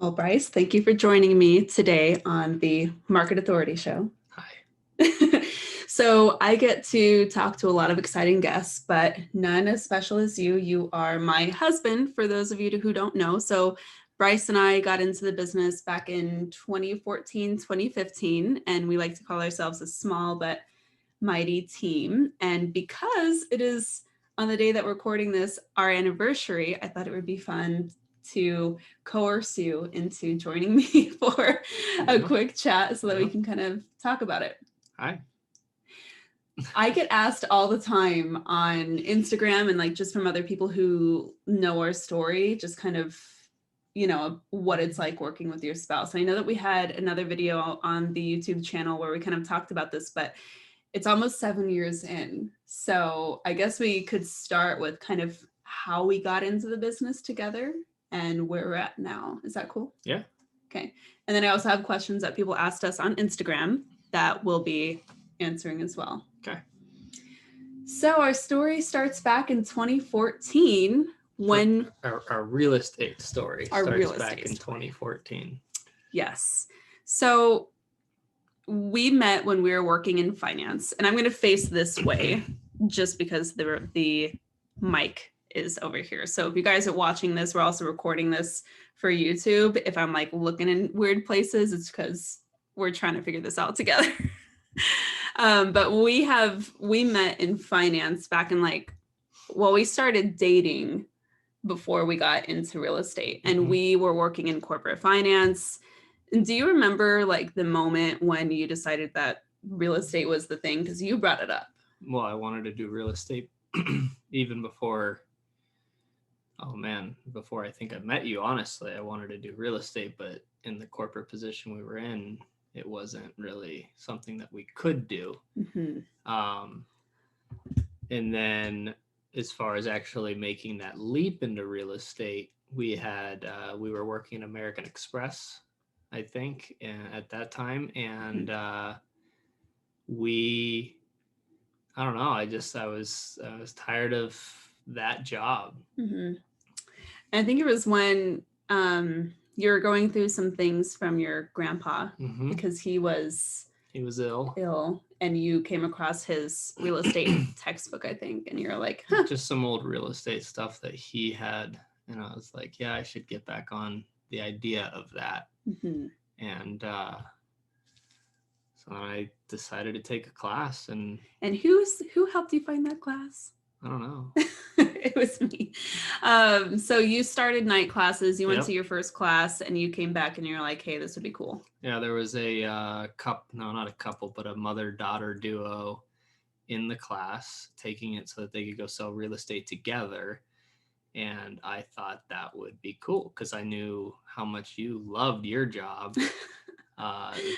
Well, Bryce, thank you for joining me today on the Market Authority Show. Hi. So I get to talk to a lot of exciting guests, but none as special as you. You are my husband, for those of you who don't know. So Bryce and I got into the business back in 2014, 2015, and we like to call ourselves a small but mighty team. And because it is on the day that we're recording this, our anniversary, I thought it would be fun to coerce you into joining me for a quick chat so that we can kind of talk about it. Hi. I get asked all the time on Instagram and like just from other people who know our story, just kind of, what it's like working with your spouse. I know that we had another video on the YouTube channel where we kind of talked about this, but it's almost 7 years in. So I guess we could start with kind of how we got into the business together and where we're at now. Is that cool? Yeah. Okay. And then I also have questions that people asked us on Instagram that we'll be answering as well. Okay. So our story starts back in 2014 when our real estate story starts back in 2014. Yes. So we met when we were working in finance, and I'm going to face this way just because the mic is over here. So if you guys are watching this, we're also recording this for YouTube. If I'm like looking in weird places, it's because we're trying to figure this out together. But we met in finance back in we started dating before we got into real estate, and we were working in corporate finance. Do you remember like the moment when you decided that real estate was the thing? Because you brought it up. Well, I wanted to do real estate even before I think I met you. Honestly, I wanted to do real estate, but in the corporate position we were in, it wasn't really something that we could do. And then as far as actually making that leap into real estate, we were working at American Express, I think, at that time. And I don't know, I was tired of that job. I think it was when you were going through some things from your grandpa because he was ill, and you came across his real estate textbook, I think, and you're like, just some old real estate stuff that he had, and I was like, yeah, I should get back on the idea of that. And so I decided to take a class. And who helped you find that class? I don't know. It was me. So you started night classes, you went to your first class, and you came back and you're like, hey, this would be cool. Yeah, there was a mother-daughter duo in the class taking it so that they could go sell real estate together. And I thought that would be cool because I knew how much you loved your job.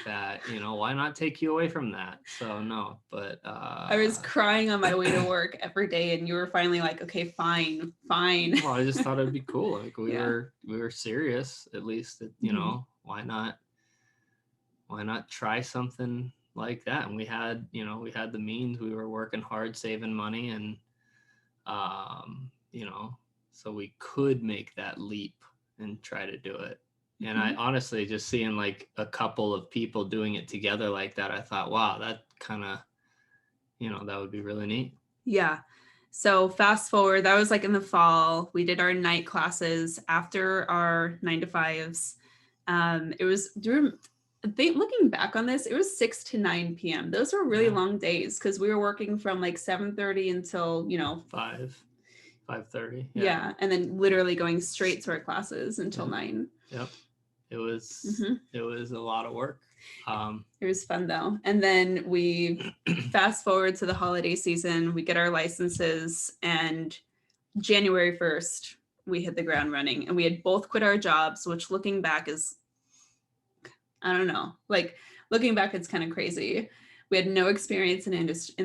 That, why not take you away from that? So no, but I was crying on my way to work every day, and you were finally like, okay, fine. Well, I just thought it'd be cool. Like we were serious, at least, why not try something like that? And we had the means. We were working hard, saving money, and so we could make that leap and try to do it. And I honestly, just seeing like a couple of people doing it together like that, I thought, wow, that kind of, that would be really neat. Yeah. So fast forward, that was like in the fall. We did our night classes after our 9 to 5s. It was looking back on this, it was 6 to 9 p.m. Those were really long days because we were working from like 7:30 until 5:30. Yeah, and then literally going straight to our classes until 9. Yep. It was a lot of work. It was fun though. And then we fast forward to the holiday season, we get our licenses, and January 1st, we hit the ground running, and we had both quit our jobs, which looking back is, I don't know, like looking back, it's kind of crazy. We had no experience in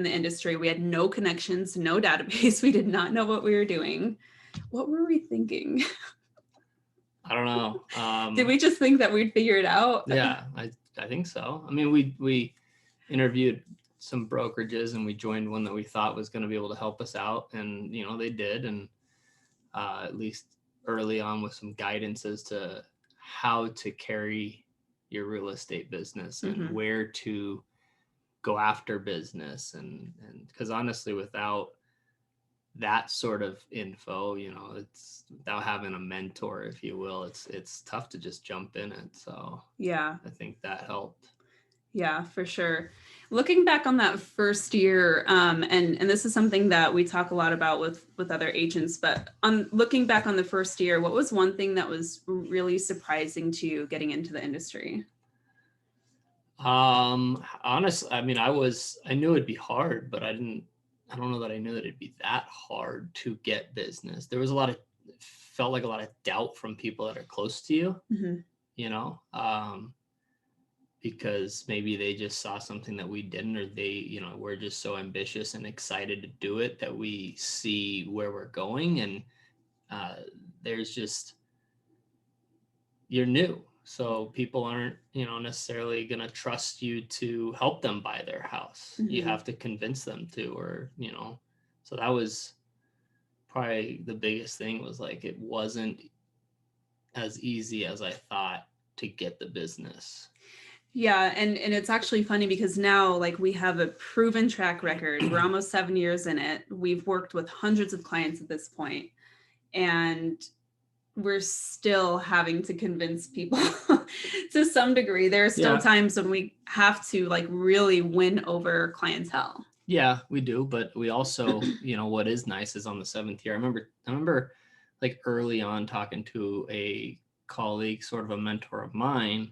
the industry. We had no connections, no database. We did not know what we were doing. What were we thinking? I don't know. Did we just think that we'd figure it out? Yeah, I think so. I mean, we interviewed some brokerages, and we joined one that we thought was going to be able to help us out, and they did, and at least early on with some guidance as to how to carry your real estate business and Mhm. where to go after business. And because honestly, without that sort of info, you know, it's without having a mentor, if you will, it's tough to just jump in it. So Yeah. I think that helped. Yeah, for sure. Looking back on that first year, and this is something that we talk a lot about with other agents, but on looking back on the first year, what was one thing that was really surprising to you getting into the industry? Honestly, I mean, I knew it'd be hard, but I don't know that I knew that it'd be that hard to get business. There was felt like a lot of doubt from people that are close to you, Mm-hmm. you know, because maybe they just saw something that we didn't, or they, you know, we're just so ambitious and excited to do it that we see where we're going. And there's just, you're new. So people aren't, you know, necessarily going to trust you to help them buy their house. You Mm-hmm. have to convince them to, or, you know, so that was probably the biggest thing, was like, it wasn't as easy as I thought to get the business. Yeah, and it's actually funny because now like we have a proven track record. We're almost 7 years in it. We've worked with hundreds of clients at this point, and we're still having to convince people to some degree. There are still times when we have to like really win over clientele. Yeah, we do, but we also, you know, what is nice is on the 7th year. I remember like early on talking to a colleague, sort of a mentor of mine,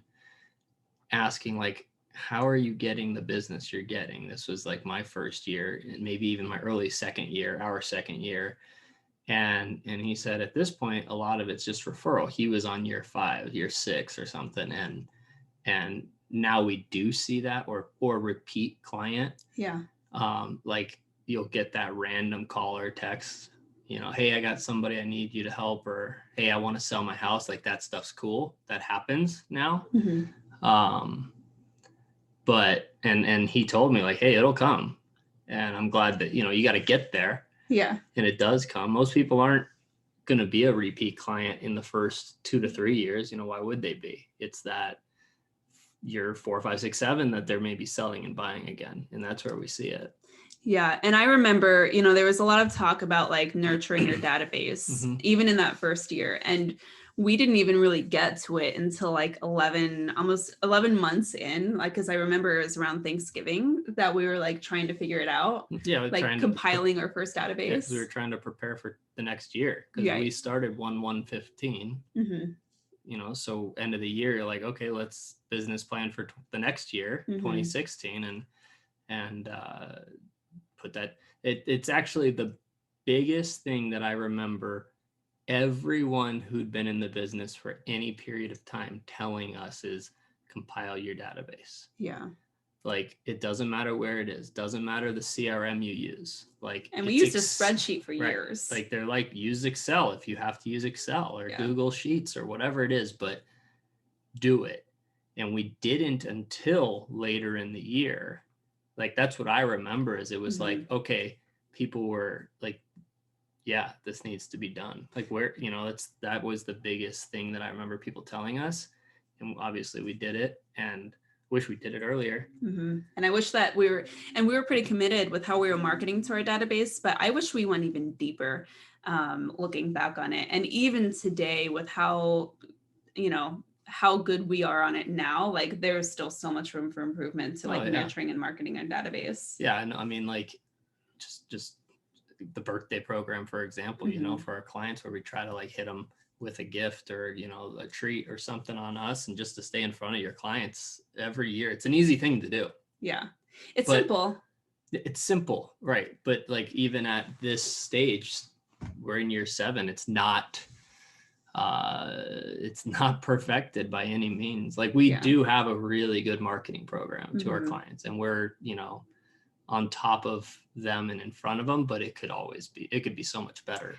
asking like, how are you getting the business you're getting? This was like my first year, and maybe even my early second year, our second year. And he said at this point, a lot of it's just referral. He was on year 5, year 6 or something. And now we do see that, or repeat client. Yeah. Like you'll get that random call or text, you know, hey, I got somebody I need you to help, or hey, I want to sell my house. Like that stuff's cool. That happens now. Mm-hmm. But and he told me like, hey, it'll come. And I'm glad that, you know, you got to get there. Yeah. And it does come. Most people aren't going to be a repeat client in the first 2 to 3 years. You know, why would they be? It's that year 4, 5, 6, 7 that they're maybe selling and buying again. And that's where we see it. Yeah. And I remember, you know, there was a lot of talk about like nurturing your database, Mm-hmm. even in that first year. And we didn't even really get to it until like almost 11 months in, like, cause I remember it was around Thanksgiving that we were like trying to figure it out. Yeah. Like compiling our first database. Yeah, we were trying to prepare for the next year, because we started 1/1/15. Mm-hmm. You know, so end of the year, you're like, okay, let's business plan for the next year, 2016, and put that. It's actually the biggest thing that I remember everyone who'd been in the business for any period of time telling us is compile your database. Yeah. Like it doesn't matter where it is, doesn't matter the CRM you use. Like, and we used a spreadsheet for years. Like they're like, use Excel if you have to use Excel, or Google Sheets or whatever it is, but do it. And we didn't until later in the year. Like that's what I remember, is it was like, okay, people were like, yeah, this needs to be done. Like where, you know, that was the biggest thing that I remember people telling us. And obviously we did it, and wish we did it earlier. And I wish that we were pretty committed with how we were marketing to our database, but I wish we went even deeper, looking back on it. And even today with how, you know, how good we are on it now, like there's still so much room for improvement to like nurturing and marketing our database. Yeah. And I mean, like just the birthday program, for example, you know, for our clients, where we try to like hit them with a gift or, you know, a treat or something on us, and just to stay in front of your clients every year. It's an easy thing to do. Yeah. It's simple. It's simple. Right. But like, even at this stage, we're in year 7. It's not perfected by any means. Like we do have a really good marketing program to our clients, and we're, you know, on top of them and in front of them, but it could be so much better.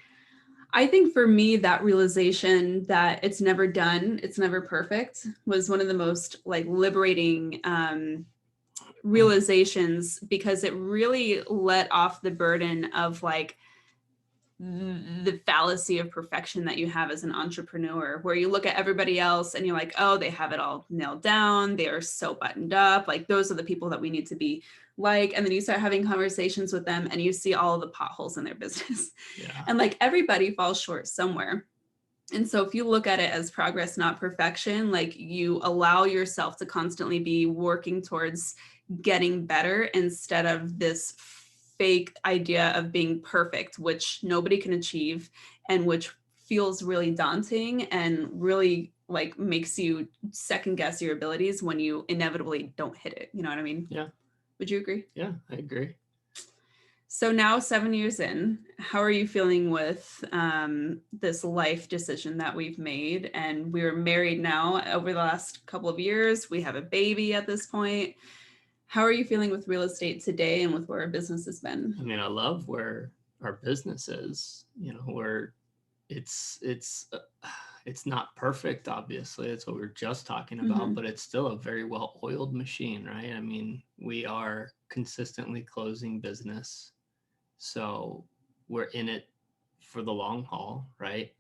I think for me, that realization that it's never done, it's never perfect, was one of the most like liberating realizations, because it really let off the burden of like the fallacy of perfection that you have as an entrepreneur, where you look at everybody else and you're like, oh, they have it all nailed down. They are so buttoned up. Like, those are the people that we need to be like. And then you start having conversations with them and you see all of the potholes in their business. Yeah. And like, everybody falls short somewhere. And so if you look at it as progress, not perfection, like, you allow yourself to constantly be working towards getting better instead of this fake idea of being perfect, which nobody can achieve and which feels really daunting and really like makes you second guess your abilities when you inevitably don't hit it. You know what I mean? Yeah. Would you agree? Yeah, I agree. So now 7 years in, how are you feeling with this life decision that we've made? And we're married now over the last couple of years. We have a baby at this point. How are you feeling with real estate today and with where our business has been? I mean, I love where our business is, where it's not perfect, obviously. It's what we were just talking about, but it's still a very well-oiled machine, right? I mean, we are consistently closing business. So we're in it for the long haul, right?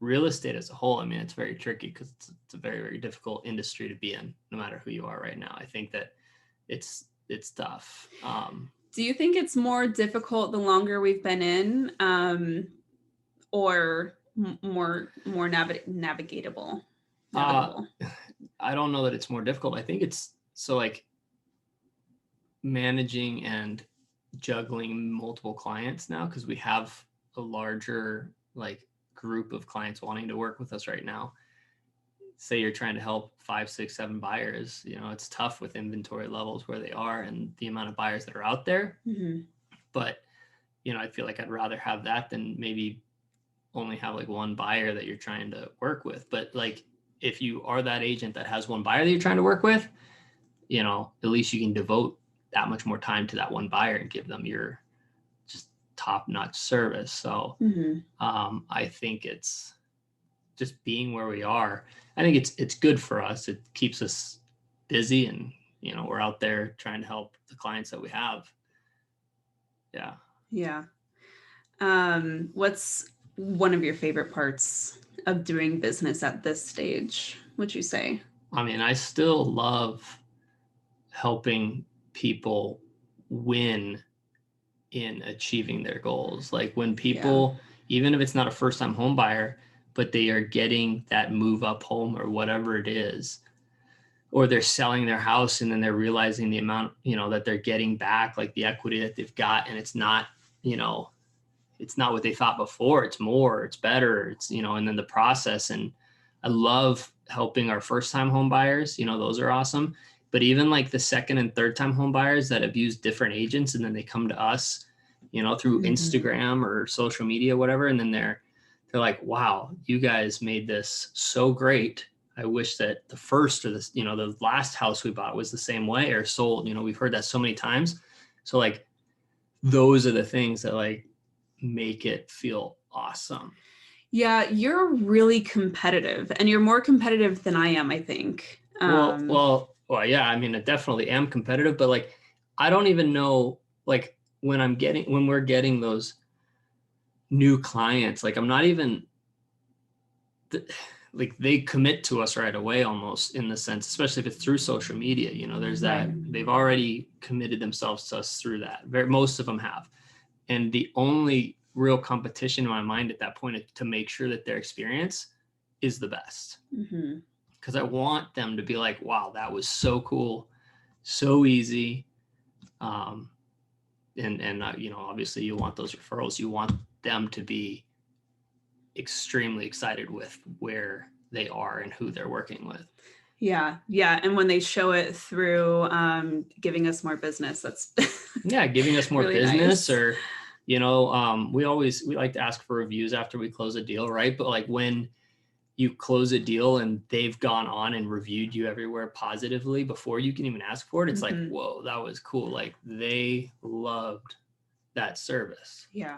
Real estate as a whole, I mean, it's very tricky because it's a very, very difficult industry to be in, no matter who you are right now. I think that it's tough. Do you think it's more difficult the longer we've been in, or more navigatable? I don't know that it's more difficult. I think it's so like managing and juggling multiple clients now, because we have a larger like group of clients wanting to work with us right now. Say you're trying to help 5, 6, 7 buyers, it's tough with inventory levels where they are and the amount of buyers that are out there. But, I feel like I'd rather have that than maybe only have like one buyer that you're trying to work with. But like, if you are that agent that has one buyer that you're trying to work with, at least you can devote that much more time to that one buyer and give them your just top-notch service. So I think it's just being where we are. I think it's good for us. It keeps us busy and, we're out there trying to help the clients that we have. Yeah. Yeah. What's one of your favorite parts of doing business at this stage, would you say? I mean, I still love helping people win in achieving their goals. Like when people, even if it's not a first-time home buyer, but they are getting that move up home or whatever it is, or they're selling their house and then they're realizing the amount, that they're getting back, like the equity that they've got, and it's not, it's not what they thought before. It's more, it's better, it's, and then the process. And I love helping our first-time home buyers, those are awesome. But even like the second and third time home buyers that have used different agents and then they come to us, through Instagram or social media, whatever. And then they're like, wow, you guys made this so great. I wish that the first or the, the last house we bought was the same way or sold. We've heard that so many times. So like, those are the things that like make it feel awesome. Yeah, you're really competitive and you're more competitive than I am, I think. Well, yeah, I mean, I definitely am competitive, but like, I don't even know, like when we're getting those new clients, like I'm not even like they commit to us right away almost in the sense, especially if it's through social media, there's that they've already committed themselves to us through that. Most of them have. And the only real competition in my mind at that point is to make sure that their experience is the best. Because I want them to be like, wow, that was so cool, so easy. And obviously you want those referrals. You want them to be extremely excited with where they are and who they're working with. Yeah. And when they show it through giving us more business, that's giving us more really business. Nice. Or, we like to ask for reviews after we close a deal, right? But like when you close a deal and they've gone on and reviewed you everywhere positively before you can even ask for it, it's like, whoa, that was cool. Like they loved that service. Yeah.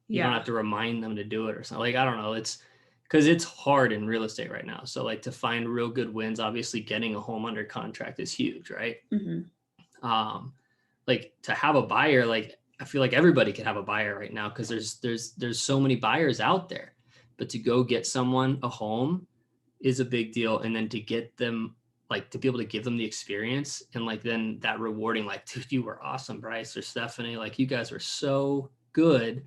You don't have to remind them to do it or something. Like, I don't know. It's because it's hard in real estate right now. So like to find real good wins, obviously getting a home under contract is huge, right? Like to have a buyer, like I feel like everybody could have a buyer right now because there's so many buyers out there. But to go get someone a home is a big deal. And then to get them, like, to be able to give them the experience and like then that rewarding, like, dude, you were awesome, Bryce or Stefanie, like you guys were so good.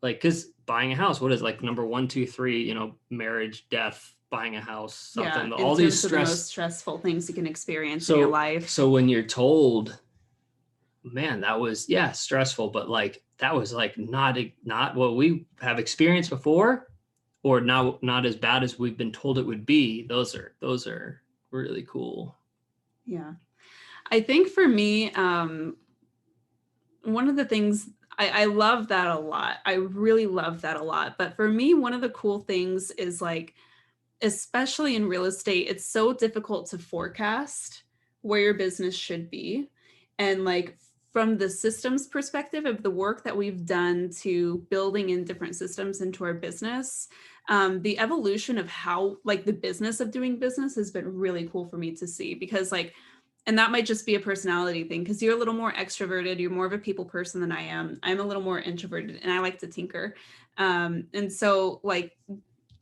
Like, because buying a house, what is like number 1, 2, 3, you know, marriage, death, buying a house, something, in all these terms of the most stressful things you can experience in your life. So when you're told, man, that was, yeah, stressful, but like that was like not what we have experienced before, or not as bad as we've been told it would be. Those are really cool. Yeah. I think for me, one of the things I love that a lot. I really love that a lot. But for me, one of the cool things is like, especially in real estate, it's so difficult to forecast where your business should be. And like from the systems perspective of the work that we've done to building in different systems into our business, the evolution of how like the business of doing business has been really cool for me to see, because like, and that might just be a personality thing because you're a little more extroverted, you're more of a people person than I am. I'm a little more introverted and I like to tinker. And so like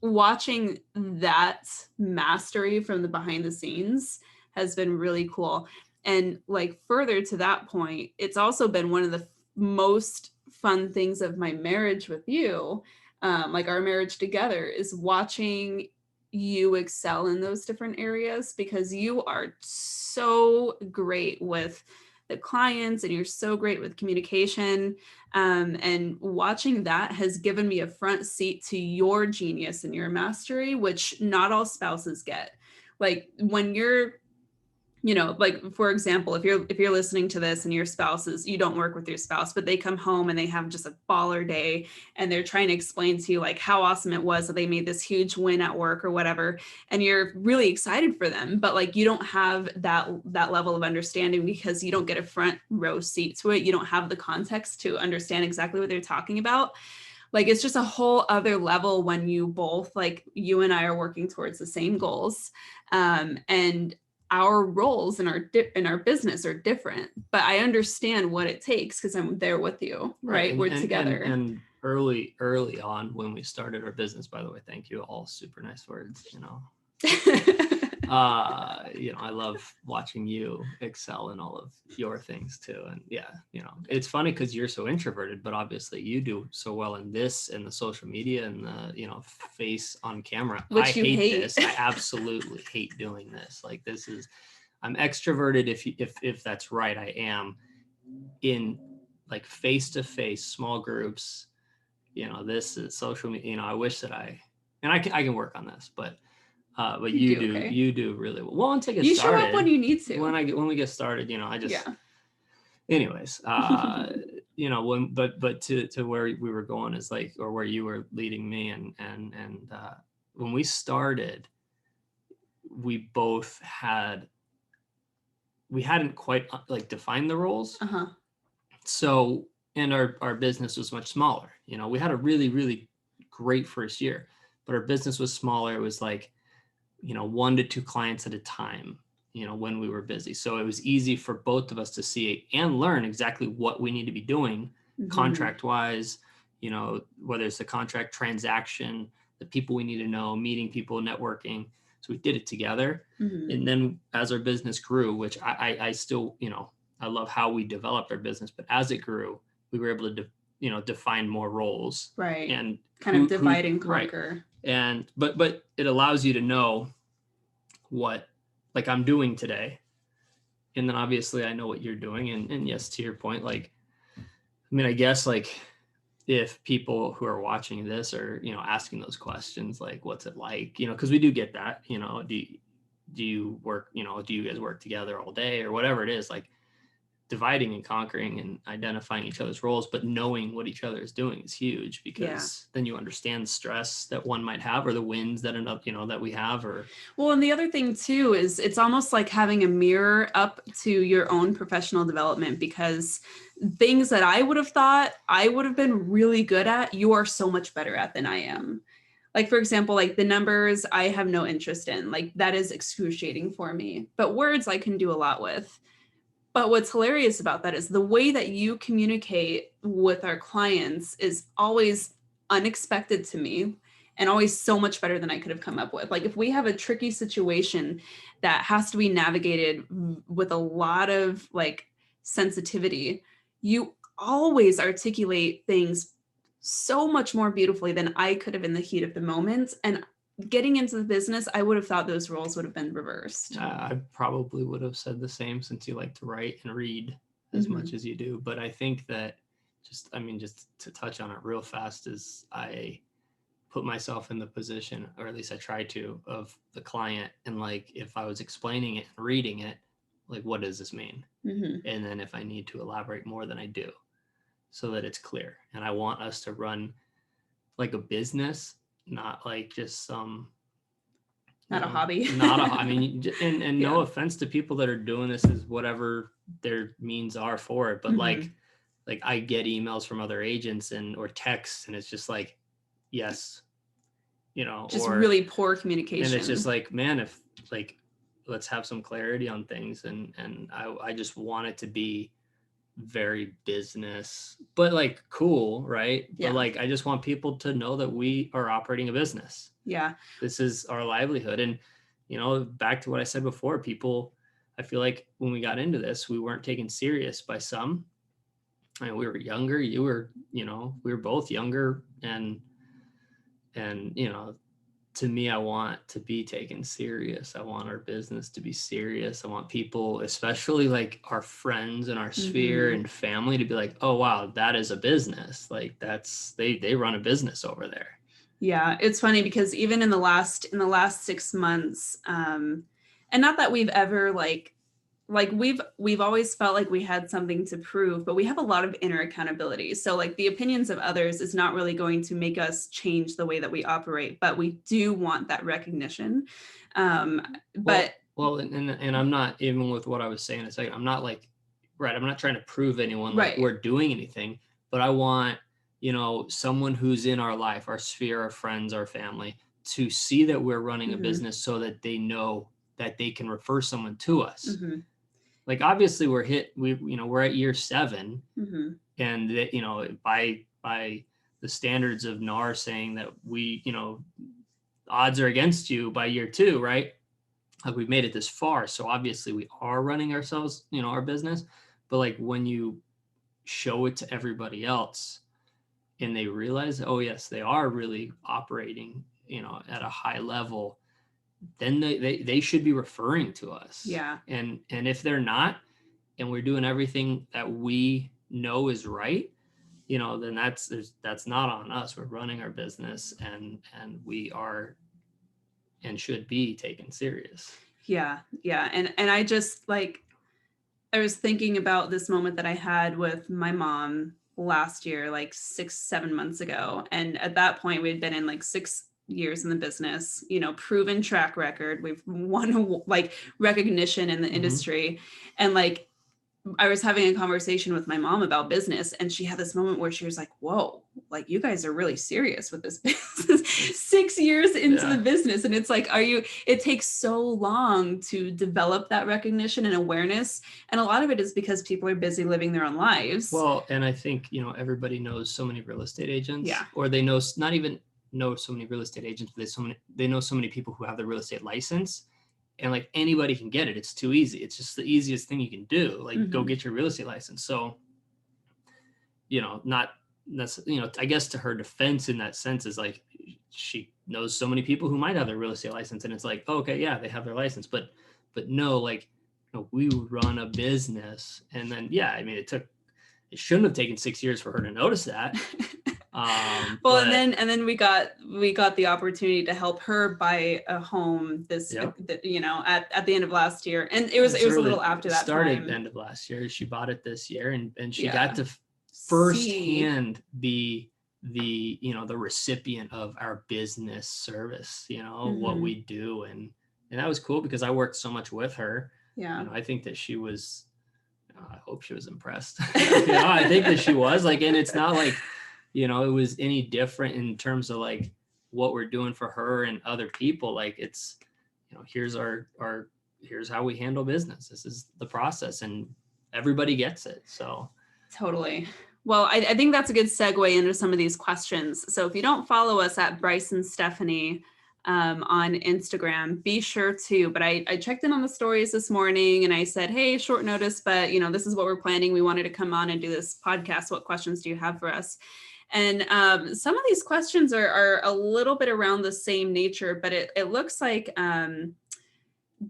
watching that mastery from the behind the scenes has been really cool. And like further to that point, it's also been one of the most fun things of my marriage with you, like our marriage together, is watching you excel in those different areas, because you are so great with the clients and you're so great with communication. And watching that has given me a front seat to your genius and your mastery, which not all spouses get. Like when you're, you know, like for example, if you're listening to this and your spouse is, you don't work with your spouse, but they come home and they have just a baller day and they're trying to explain to you like how awesome it was that they made this huge win at work or whatever, and you're really excited for them, but like you don't have that level of understanding because you don't get a front row seat to it. You don't have the context to understand exactly what they're talking about. Like it's just a whole other level when you both, like you and I, are working towards the same goals. And our roles in our business are different, but I understand what it takes because I'm there with you, right? We're together. And early on when we started our business, by the way, thank you, all super nice words, you know. You know, I love watching you excel in all of your things too. And yeah, you know, it's funny because you're so introverted, but obviously you do so well in this and the social media and the, you know, face on camera. Which I you hate this. I absolutely hate doing this. Like this is, I'm extroverted if that's right. I am in like face-to-face small groups. You know, this is social media. You know, I wish that I can work on this, but you do okay. You do really well. Once I get started, show up when you need to. When we get started, you know, I just. Yeah. Anyways, you know, but to where we were going is like, or where you were leading me, and when we started, we both we hadn't quite like defined the roles. Uh-huh. So, and our business was much smaller. You know, we had a really, really great first year, but our business was smaller. It was like, you know, 1 to 2 clients at a time, you know, when we were busy. So it was easy for both of us to see and learn exactly what we need to be doing contract wise, you know, whether it's the contract transaction, the people we need to know, meeting people, networking. So we did it together. And then as our business grew, which I still, you know, I love how we developed our business, but as it grew, we were able to, you know, define more roles. Right. And kind of divide and conquer. Right. And, but it allows you to know what, like I'm doing today. And then obviously I know what you're doing. And yes, to your point, like, I mean, I guess like if people who are watching this are, you know, asking those questions, like, what's it like, you know, cause we do get that, you know, do you work, you know, do you guys work together all day or whatever it is, like dividing and conquering and identifying each other's roles, but knowing what each other is doing is huge, because then you understand the stress that one might have or the wins that end up, you know, that we have. Or well, and the other thing too is it's almost like having a mirror up to your own professional development, because things that I would have thought I would have been really good at, you are so much better at than I am. Like, for example, like the numbers I have no interest in, like that is excruciating for me, but words I can do a lot with. But what's hilarious about that is the way that you communicate with our clients is always unexpected to me and always so much better than I could have come up with. Like if we have a tricky situation that has to be navigated with a lot of like sensitivity, you always articulate things so much more beautifully than I could have in the heat of the moment. And getting into the business, I would have thought those roles would have been reversed. I probably would have said the same, since you like to write and read as much as you do. But I think that just to touch on it real fast, is I put myself in the position, or at least I try to, of the client. And like, if I was explaining it and reading it, like, what does this mean? And then if I need to elaborate more, than I do, so that it's clear. And I want us to run like a business, not like just some, not a hobby. I mean, and no offense to people that are doing this as whatever their means are for it, but like I get emails from other agents or texts, and it's just like, yes, just really poor communication. And it's just like, man, if like, let's have some clarity on things. And I just want it to be very business, but like cool, right? Yeah. But like, I just want people to know that we are operating a business. Yeah. This is our livelihood. And, back to what I said before, people, I feel like when we got into this, we weren't taken serious by some. I mean, we were younger, we were both younger, and to me, I want to be taken serious. I want our business to be serious. I want people, especially like our friends and our sphere and family, to be like, oh, wow, that is a business. Like they run a business over there. Yeah. It's funny because even in the last 6 months, and not that we've ever like we've always felt like we had something to prove, but we have a lot of inner accountability. So like the opinions of others is not really going to make us change the way that we operate, but we do want that recognition. But and I'm not, even with what I was saying a second, I'm not like, right, I'm not trying to prove anyone like we're doing anything, but I want, someone who's in our life, our sphere, our friends, our family, to see that we're running a business, so that they know that they can refer someone to us. Like, obviously we're at year 7, and that, by the standards of NAR saying that we, odds are against you by year 2, right? Like, we've made it this far. So obviously we are running ourselves, our business. But like, when you show it to everybody else and they realize, oh yes, they are really operating, at a high level, then they should be referring to us. Yeah. And if they're not, and we're doing everything that we know is right, then that's not on us. We're running our business, and we are and should be taken serious. Yeah. Yeah. And I just like, I was thinking about this moment that I had with my mom last year, like 6-7 months ago. And at that point we had been in like 6 years in the business, proven track record. We've won like recognition in the industry. And like, I was having a conversation with my mom about business, and she had this moment where she was like, whoa, like you guys are really serious with this business 6 years into the business. And it's like, it takes so long to develop that recognition and awareness. And a lot of it is because people are busy living their own lives. Well, and I think, everybody knows so many real estate agents, or they know, not even know so many real estate agents, but they know so many people who have the real estate license. And like, anybody can get it. It's too easy. It's just the easiest thing you can do. Like, go get your real estate license. So, not that's, I guess to her defense in that sense is like, she knows so many people who might have their real estate license, and it's like, oh, okay, yeah, they have their license, but no, like, we run a business. And then, it shouldn't have taken 6 years for her to notice that. Well, and then we got the opportunity to help her buy a home at the end of last year, and it was a little after that started end of last year. She bought it this year, and she got to firsthand be the recipient of our business service, what we do, and that was cool because I worked so much with her. I think that she was. I hope she was impressed. I think that she was like, and it's not like, it was any different in terms of like what we're doing for her and other people. Like, it's, here's here's how we handle business. This is the process. And everybody gets it. So totally. Well, I think that's a good segue into some of these questions. So if you don't follow us at Bryce and Stefanie on Instagram, be sure to. But I checked in on the stories this morning and I said, hey, short notice, but this is what we're planning. We wanted to come on and do this podcast. What questions do you have for us? And some of these questions are a little bit around the same nature, but it looks like,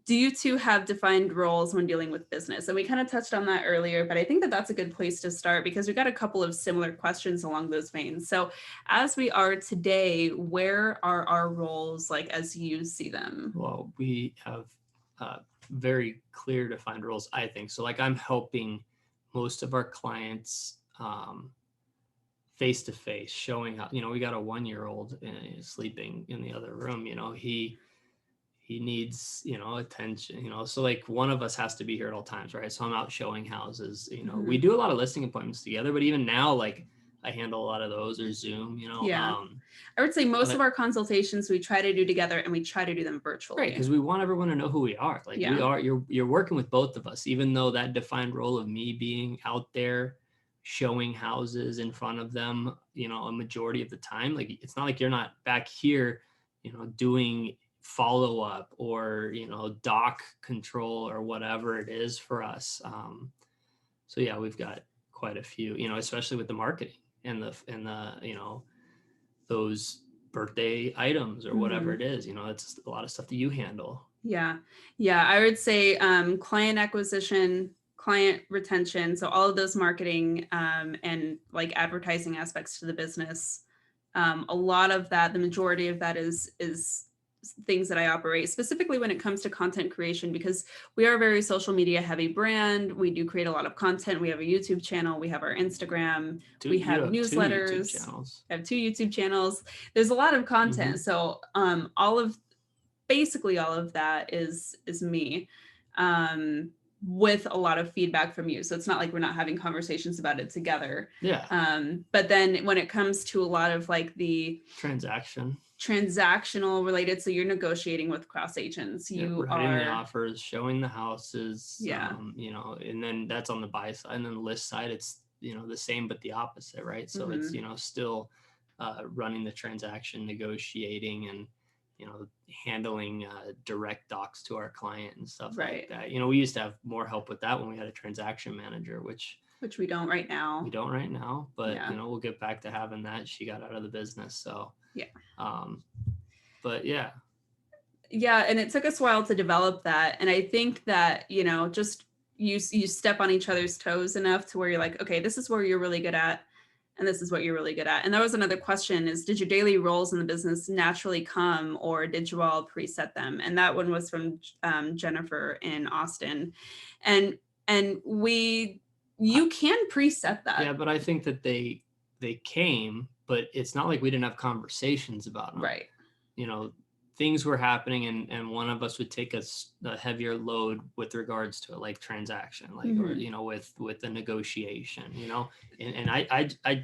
do you two have defined roles when dealing with business? And we kind of touched on that earlier, but I think that that's a good place to start because we've got a couple of similar questions along those veins. So as we are today, where are our roles like as you see them? Well, we have very clear defined roles, I think. So like I'm helping most of our clients face to face, showing how, we got a 1-year-old sleeping in the other room, he needs, attention, so like one of us has to be here at all times, right? So I'm out showing houses, we do a lot of listing appointments together, but even now, like I handle a lot of those or Zoom, Yeah. I would say most of our consultations we try to do together and we try to do them virtually. Right, because we want everyone to know who we are. Like we are, you're working with both of us, even though that defined role of me being out there showing houses in front of them, a majority of the time, like it's not like you're not back here, doing follow up or, doc control or whatever it is for us. So yeah, we've got quite a few, especially with the marketing and the, those birthday items or whatever it is, it's a lot of stuff that you handle. Yeah. I would say client acquisition, client retention. So all of those marketing and like advertising aspects to the business. A lot of that, the majority of that is things that I operate, specifically when it comes to content creation, because we are a very social media heavy brand. We do create a lot of content. We have a YouTube channel. We have our Instagram. We have newsletters. I have 2 YouTube channels. There's a lot of content. So basically all of that is me with a lot of feedback from you. So it's not like we're not having conversations about it together. Yeah. But then when it comes to a lot of like the transactional related, so you're negotiating with cross agents, you writing are the offers, showing the houses, yeah, and then that's on the buy side, and then the list side, it's the same but the opposite, right? So it's still running the transaction, negotiating, and handling direct docs to our client and stuff like that. We used to have more help with that when we had a transaction manager, which we don't right now. But we'll get back to having that. She got out of the business, so but yeah, and it took us a while to develop that, and I think that just you step on each other's toes enough to where you're like, okay, this is where you're really good at and this is what you're really good at. And that was another question, is did your daily roles in the business naturally come, or did you all preset them? And that one was from Jennifer in Austin. And you can preset that. Yeah, but I think that they came, but it's not like we didn't have conversations about them. Right. Things were happening and one of us would take a heavier load with regards to it, like transaction, like, or, with the negotiation, and I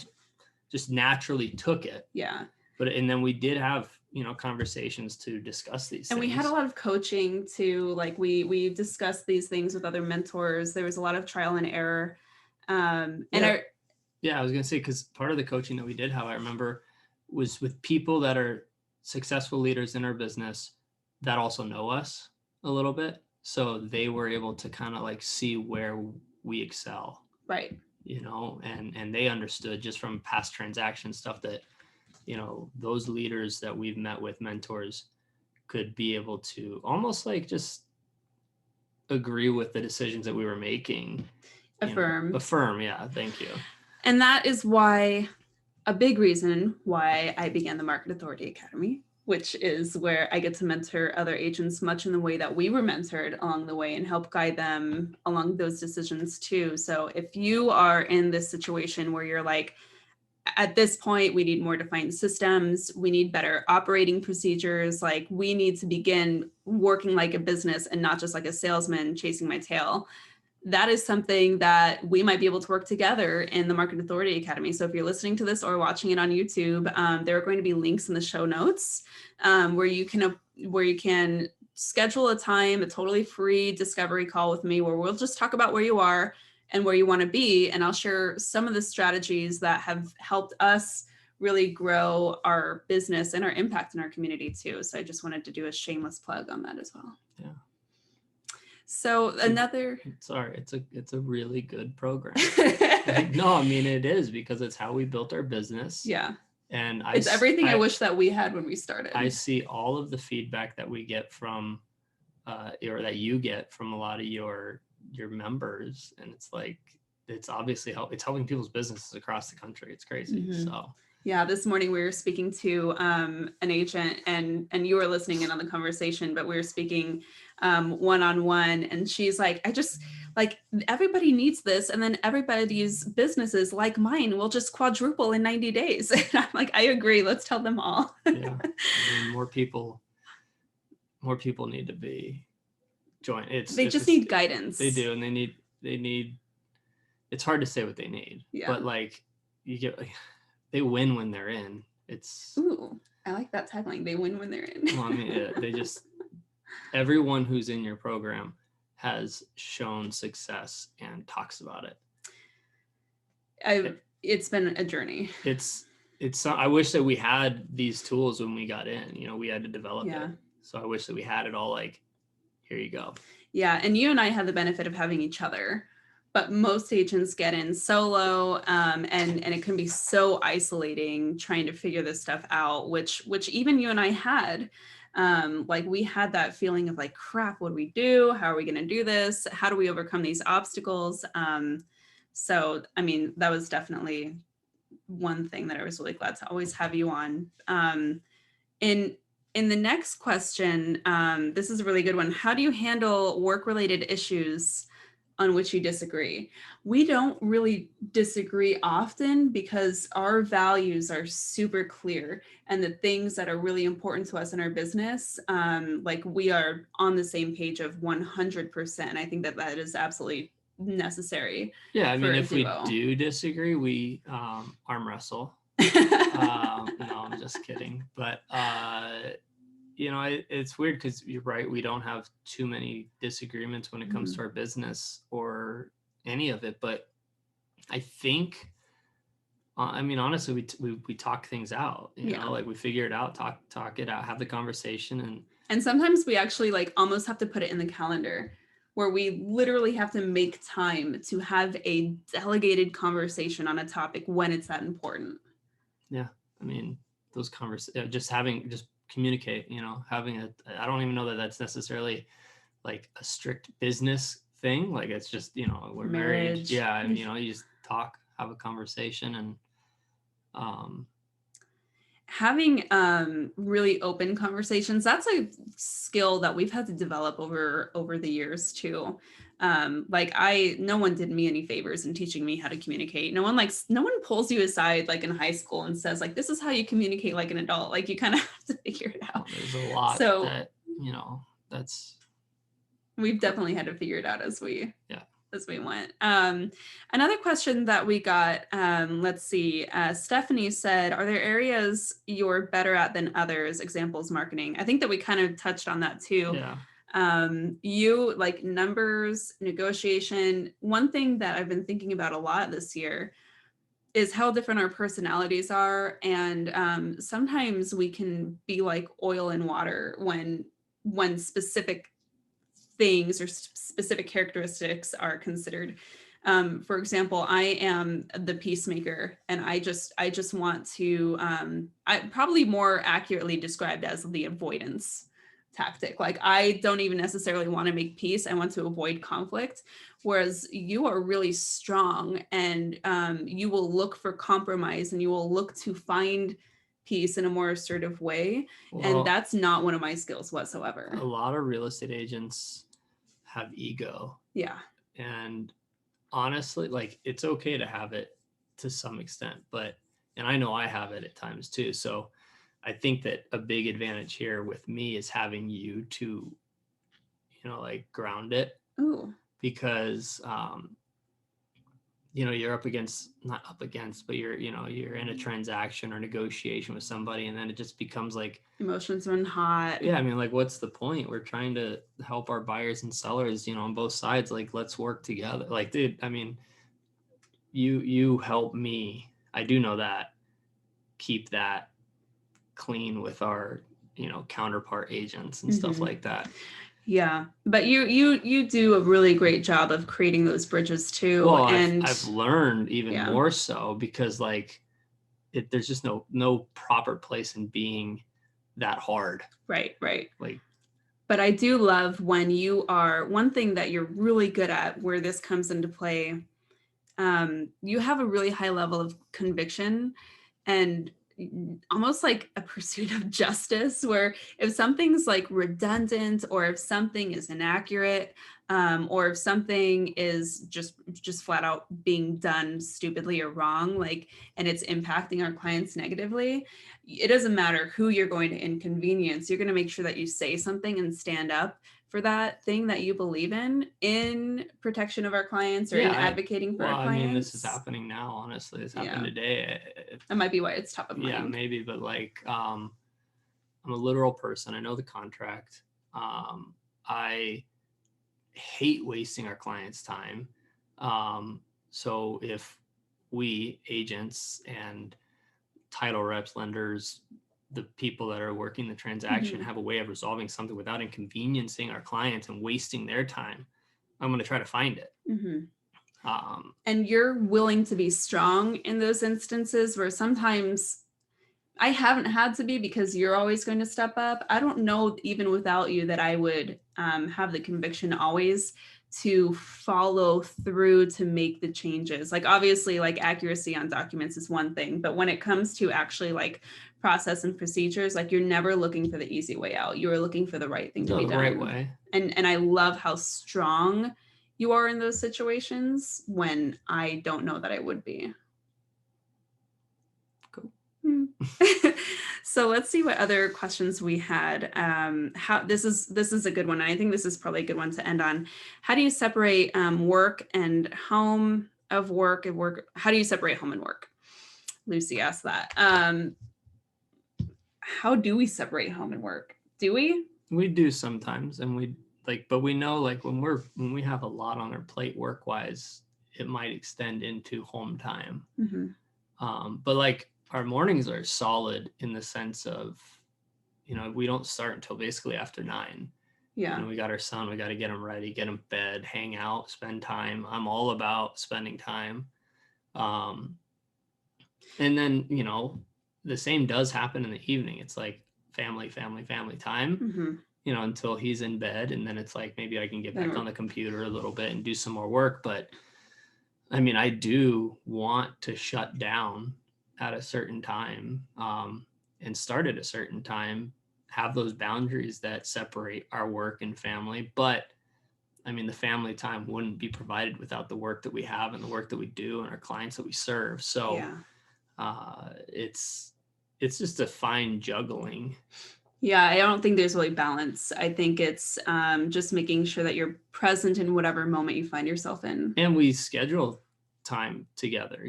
just naturally took it. Yeah. And then we did have, conversations to discuss these things. And we had a lot of coaching too. Like we discussed these things with other mentors. There was a lot of trial and error. I was going to say, because part of the coaching that we did have, I remember, was with people that are successful leaders in our business that also know us a little bit. So they were able to kind of like see where we excel. Right. And they understood just from past transaction stuff that, those leaders that we've met with, mentors, could be able to almost like just agree with the decisions that we were making. Affirm. Yeah. Thank you. And that is why a big reason why I began the Market Authority Academy, which is where I get to mentor other agents much in the way that we were mentored along the way and help guide them along those decisions too. So if you are in this situation where you're like, at this point, we need more defined systems, we need better operating procedures, like we need to begin working like a business and not just like a salesman chasing my tail, that is something that we might be able to work together in the Market Authority Academy. So if you're listening to this or watching it on YouTube, there are going to be links in the show notes where you can schedule a time, a totally free discovery call with me, where we'll just talk about where you are and where you want to be. And I'll share some of the strategies that have helped us really grow our business and our impact in our community too. So I just wanted to do a shameless plug on that as well. Yeah. So it's a really good program. No, I mean, it is, because it's how we built our business. Yeah. And it's everything I wish that we had when we started. I see all of the feedback that we get from, or that you get from a lot of your members. And it's like, it's obviously it's helping people's businesses across the country. It's crazy. Mm-hmm. So yeah, this morning we were speaking to an agent, and you were listening in on the conversation, but we were speaking one-on-one, and she's like, I just like, everybody needs this, and then everybody's businesses like mine will just quadruple in 90 days. And I'm like, I agree. Let's tell them all. Yeah, I mean, more people need to be joined. They just need guidance. They do, and they need. It's hard to say what they need, but like, you get. They win when they're in. Ooh, I like that tagline. They win when they're in. Well, I mean, they just, everyone who's in your program has shown success and talks about it. It's been a journey. I wish that we had these tools when we got in. We had to develop it. So I wish that we had it all, like, here you go. Yeah, and you and I had the benefit of having each other. But most agents get in solo, and it can be so isolating trying to figure this stuff out, which even you and I had. Like, we had that feeling of like, crap, what do we do? How are we going to do this? How do we overcome these obstacles? So, I mean, that was definitely one thing that I was really glad to always have you on. In the next question, this is a really good one. How do you handle work-related issues on which you disagree? We don't really disagree often because our values are super clear, and the things that are really important to us in our business, like, we are on the same page of 100%. I think that is absolutely necessary. Yeah, I mean, if we do disagree, we arm wrestle. No, I'm just kidding. But it's weird because you're right. We don't have too many disagreements when it comes to our business or any of it. But I think, I mean, honestly, we talk things out, you know, like, we figure it out, talk it out, have the conversation. And sometimes we actually, like, almost have to put it in the calendar, where we literally have to make time to have a delegated conversation on a topic when it's that important. Yeah. I mean, those just communicate, having I don't even know that that's necessarily like a strict business thing. Like, it's just, we're married. Yeah. And, you just talk, have a conversation, and having really open conversations. That's a skill that we've had to develop over the years too. Like, no one did me any favors in teaching me how to communicate. No one pulls you aside, like, in high school and says, like, this is how you communicate like an adult. Like, you kind of have to figure it out. There's a lot that, that's, we've definitely had to figure it out as we went. Another question that we got, let's see, Stephanie said, are there areas you're better at than others? Examples, marketing. I think that we kind of touched on that too. Yeah. You like numbers, negotiation. One thing that I've been thinking about a lot this year is how different our personalities are. And sometimes we can be like oil and water when specific things or specific characteristics are considered. For example, I am the peacemaker, and I just want to, I probably more accurately described as the avoidance tactic. Like, I don't even necessarily want to make peace. I want to avoid conflict. Whereas you are really strong, and you will look for compromise, and you will look to find peace in a more assertive way. Well, and that's not one of my skills whatsoever. A lot of real estate agents have ego. Yeah. And honestly, like, it's okay to have it to some extent, and I know I have it at times too. So I think that a big advantage here with me is having you to, like, ground it. Ooh. Because you're not up against, but you're in a transaction or negotiation with somebody, and then it just becomes like Emotions run hot. yeah, I mean, like, what's the point? We're trying to help our buyers and sellers, on both sides. Like, let's work together. Like, dude, I mean, you help me. I do know that. Keep that clean with our, counterpart agents and stuff like that. Yeah, but you do a really great job of creating those bridges too. Well, and I've learned even more so because like there's just no proper place in being that hard. Right. Like, but I do love when you are, one thing that you're really good at where this comes into play, you have a really high level of conviction and almost like a pursuit of justice, where if something's like redundant or if something is inaccurate, or if something is just flat out being done stupidly or wrong, like, and it's impacting our clients negatively, it doesn't matter who you're going to inconvenience, you're going to make sure that you say something and stand up for that thing that you believe in protection of our clients or in advocating for our clients. I mean, this is happening now, honestly. This happened today. That might be why it's top of mind. Yeah, maybe, but like, I'm a literal person. I know the contract. I hate wasting our clients' time. So if we agents and title reps, lenders, the people that are working the transaction have a way of resolving something without inconveniencing our clients and wasting their time, I'm going to try to find it. And you're willing to be strong in those instances where sometimes I haven't had to be because you're always going to step up. I don't know, even without you, that I would have the conviction always to follow through to make the changes. Like, obviously, like, accuracy on documents is one thing, but when it comes to actually like process and procedures, like, you're never looking for the easy way out. You are looking for the right thing to be done. The right way. And I love how strong you are in those situations when I don't know that I would be. Cool. So let's see what other questions we had. How this is a good one. And I think this is probably a good one to end on. How do you separate work and home of work and work? How do you separate home and work? Lucy asked that. How do we separate home and work? Do we? We do sometimes, and we like, but we know like when we have a lot on our plate work wise, it might extend into home time. But like, our mornings are solid in the sense of, we don't start until basically after 9. Yeah. We got our son, we got to get him ready, get him fed, hang out, spend time. I'm all about spending time. And then, the same does happen in the evening. It's like family time, until he's in bed. And then it's like, maybe I can get back on the computer a little bit and do some more work. But I mean, I do want to shut down at a certain time, and start at a certain time, have those boundaries that separate our work and family. But I mean, the family time wouldn't be provided without the work that we have and the work that we do and our clients that we serve. So it's just a fine juggling. Yeah, I don't think there's really balance. I think it's just making sure that you're present in whatever moment you find yourself in. And we schedule time together,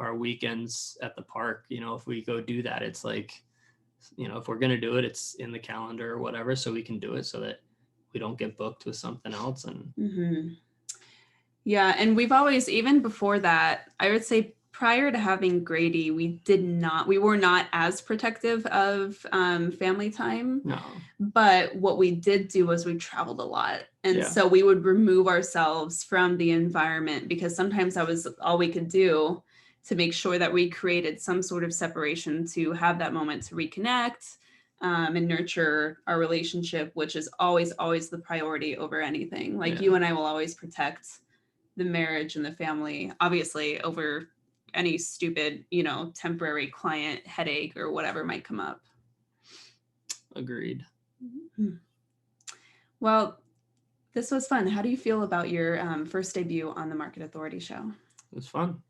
our weekends at the park, if we go do that, it's like, if we're going to do it, it's in the calendar or whatever, so we can do it so that we don't get booked with something else. And yeah, and we've always, even before that, I would say prior to having Grady, we were not as protective of family time. No. But what we did do was we traveled a lot. And so we would remove ourselves from the environment because sometimes that was all we could do to make sure that we created some sort of separation to have that moment to reconnect and nurture our relationship, which is always the priority over anything. Like you and I will always protect the marriage and the family, obviously, over any stupid, temporary client headache or whatever might come up. Agreed. Well, this was fun. How do you feel about your first debut on the Market Authority show? It was fun.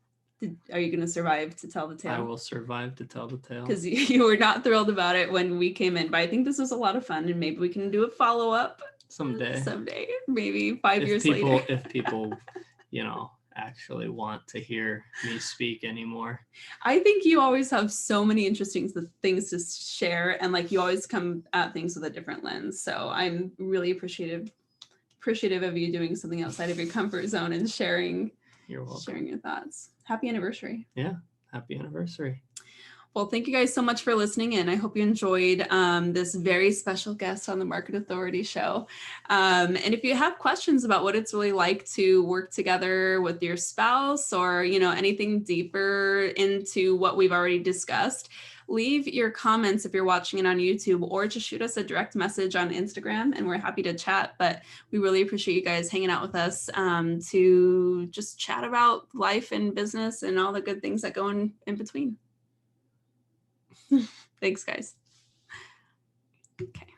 Are you going to survive to tell the tale? I will survive to tell the tale. Because you were not thrilled about it when we came in, but I think this was a lot of fun, and maybe we can do a follow-up someday, maybe 5 years later. If people, actually want to hear me speak anymore. I think you always have so many interesting things to share, and like you always come at things with a different lens. So I'm really appreciative of you doing something outside of your comfort zone and sharing You're welcome. sharing your thoughts. Happy anniversary. Yeah, happy anniversary. Well, thank you guys so much for listening in. I hope you enjoyed this very special guest on the Market Authority Show. And if you have questions about what it's really like to work together with your spouse, or anything deeper into what we've already discussed, leave your comments if you're watching it on YouTube, or just shoot us a direct message on Instagram, and we're happy to chat. But we really appreciate you guys hanging out with us to just chat about life and business and all the good things that go in between. Thanks, guys. Okay.